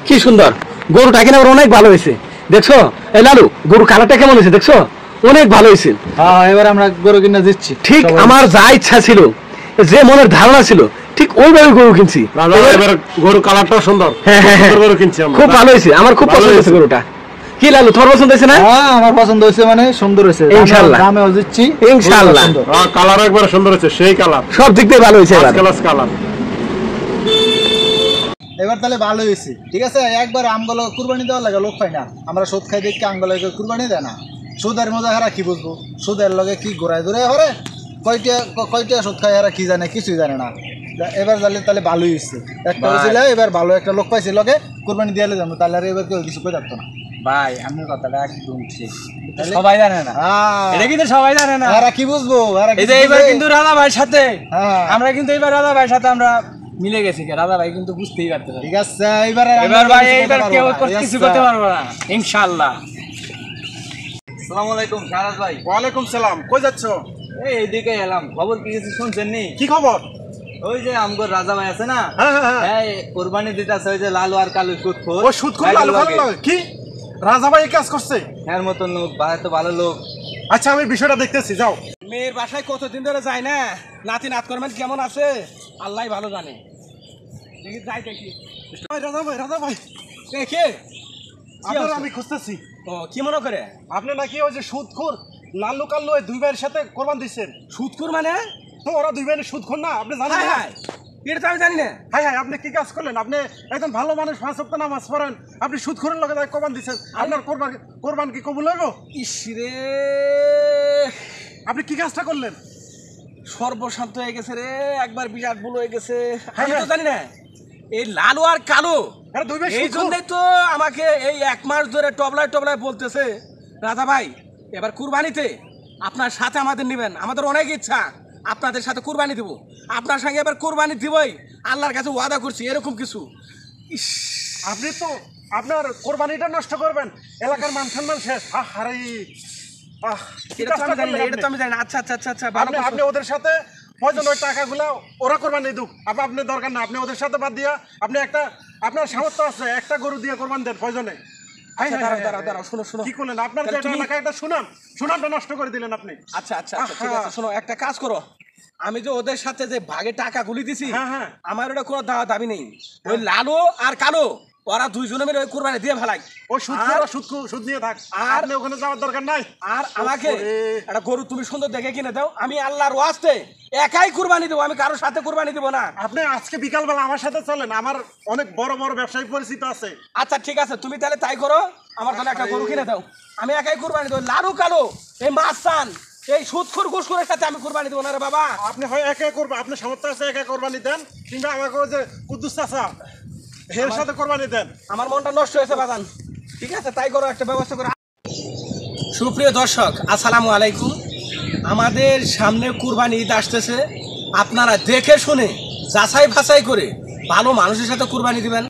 কি সুন্দর গরুটা কিনা অনেক ভালো হয়েছে দেখছো। এই লালু গরু কালারটা কেমন হয়েছে দেখছো, অনেক ভালো হয়েছে। হ্যাঁ এবার আমরা গরু কিনে দিচ্ছি। ঠিক আমার যা ইচ্ছা ছিল, যে মনের ধারণা ছিল ঠিক ওইভাবে গরু কিনছি। এবার গরু কালারটাও সুন্দর। হ্যাঁ হ্যাঁ হ্যাঁ, গরু কিনছি আমরা, খুব ভালো হয়েছে, আমার খুব পছন্দ হয়েছে গরুটা। কি লালু তোমার পছন্দ হয়েছে না? হ্যাঁ আমার পছন্দ হয়েছে, মানে সুন্দর হয়েছে ইনশাআল্লাহ। দামেও দিচ্ছি ইনশাআল্লাহ। কালার একবার সুন্দর হয়েছে, সেই কালার, সব দিক দিয়ে ভালো হয়েছে এবার। Class colour. এবার তাহলে ভালো হয়েছে, ঠিক আছে। একবার আমগুলো কুরবানি দেওয়ার লাগে লোক পাই না, আমরা সুদ খাই দেখি আমগুলো কুরবানি দেয় না। সুদের মজা হারা কি বুঝবো, সুদের লগে কি ঘোরায় ঘুরায় হরে কয়টা সুদ খাই হারা কি জানে, কিছুই জানে না। এবার তাহলে ভালোই হয়েছে, একটা হয়েছিল এবার ভালো একটা লোক পাইছে লগে কুরবানি দিয়ে যাবো, তাহলে আর এবার কেউ কিছু করে থাকতো না। ভাই আমি কথাটা একদম ঠিক, সবাই জানে না, এটা কিন্তু সবাই জানে না। আর কি বুঝবো, এই যে এবার কিন্তু রাধা ভাইয়ের সাথে আমরা কিন্তু এবার রাধা ভাইয়ের সাথে আমরা মিলে গেছি, রাধা ভাই কিন্তু বুঝতেই পারতেছে। ঠিক আছে এবার ভাই এবার কেউ কিছু করতে পারবো না ইনশাআল্লাহ। আসসালামু আলাইকুম শাহরাজ ভাই। ওয়ালাইকুম সালাম, কই যাচ্ছো? এইদিকে এলাম, খবর কি কিছু শুনছেন নি? কি খবর? ওই যে আমগর রাজা ভাই আছে না, হ্যাঁ কোরবানি দিতেছে, ওই যে লালু আর কালু সুদখোর। ও সুদখোর লালু কালু কি রাজা ভাই কাজ করছে? এর মতন লোক, ভাই তো ভালো লোক। আচ্ছা আমি বিষয়টা দেখতেছি, যাও। মেয়ের বাসায় কতদিন ধরে যায় না, নাতি নাত করবেন কেমন আছে আল্লাহ ভালো জানে। দেখি যাই দেখি। রাজা ভাই কে আপনার আমি খুঁজতেছি। ও কি মনে করে? আপনি নাকি ওই যে সুদখোর লালু কাল্লু এই দুই ভাইয়ের সাথে কোরবান দিচ্ছেন। সুদখোর মানে? তো ওরা দুই ভাইয়ের সুদখোর না, আপনি জানেন না? এটা তো আমি জানি না। হাই হাই, আপনি কি কাজ করলেন? আপনি একজন ভালো মানুষ, 5 ওয়াক্ত নামাজ পড়েন, আপনি সুদখোরের লগে যাই কোরবান দিচ্ছেন। আপনার কোরবান কি কবুল হইব? ইসরে আপনি কি কাজটা করলেন? সর্বশান্ত হয়ে গেছে রে, একবার বিরাট ভুল হয়ে গেছে। আমি তো জানি না এই লালু আর কালো, এই জন্যই তো আমাকে এই 1 মাস ধরে টবলায় বলতেছে রাধা ভাই এবার কুরবানিতে আপনার সাথে আমাদের নেবেন, আমাদের অনেক ইচ্ছা আপনাদের সাথে কুরবানি দেব, আপনার সঙ্গে এবার কুরবানি দিবই, আল্লাহর কাছে ওয়াদা করছি, এরকম কিছু। আপনি তো আপনার কোরবানিটা নষ্ট করবেন, এলাকার মান সম্মান শেষ। আরে এটা তো আমি জানি না। আচ্ছা আচ্ছা আচ্ছা আচ্ছা, আপনি ওদের সাথে প্রয়োজন ওই টাকাগুলো ওরা কোরবানি দিক, আপনি দরকার না, আপনি ওদের সাথে বাদ দিয়া আপনি একটা, আপনার সামর্থ্য আছে একটা গরু দিয়ে কোরবান দেন প্রয়োজনে। দাঁড়াও শোনো কি করলেন? আপনার যে এলাকায় একটা সুনামটা নষ্ট করে দিলেন আপনি। আচ্ছা আচ্ছা ঠিক আছে, শোনো একটা কাজ করো, আমি যে ওদের সাথে যে ভাগে টাকা গুলি দিছি, আমার ওটা কোনো দাবি নেই। ওই লালু আর কালো ওরা দুইজনে মিলে ওই কুরবানি দিয়ে ফেলাই। ওই সুদ নিয়ে থাক, আর ওখানে যাওয়ার দরকার নাই। আর আমাকে একটা গরু তুমি সুন্দর দেখে কিনে দাও, আমি আল্লাহর ওয়াস্তে একাই কুরবানি দেবো, আমি কারোর সাথে কুরবানি দেবো না। আপনি আজকে বিকালবেলা আমার সাথে চলেন, আমার অনেক বড় বড় ব্যবসায়ী পরিচিত আছে। আচ্ছা ঠিক আছে, তুমি তাহলে তাই করো, আমার তাহলে একটা গরু কিনে দাও, আমি একাই কুরবানি দেবো। লালু কালো এই মাছ চান এই সুদখোর ঘুষখোরের সাথে আমি কুরবানি দেবো না রে বাবা। আপনি হয় একা করবেন, আপনি সামর্থ্য আছে একা কোরবানি দেন, কিংবা আমাকে যে কুদ্দুস চাচা এর সাথে কোরবানি দেন। আমার মনটা নষ্ট হয়েছে বাগান, ঠিক আছে তাই করো, একটা ব্যবস্থা করো। সুপ্রিয় দর্শক আসসালামু আলাইকুম, আমাদের সামনে কুরবানি ঈদ আসতেছে, আপনারা দেখে শুনে যাচাই বাছাই করে ভালো মানুষের সাথে কুরবানি দিবেন।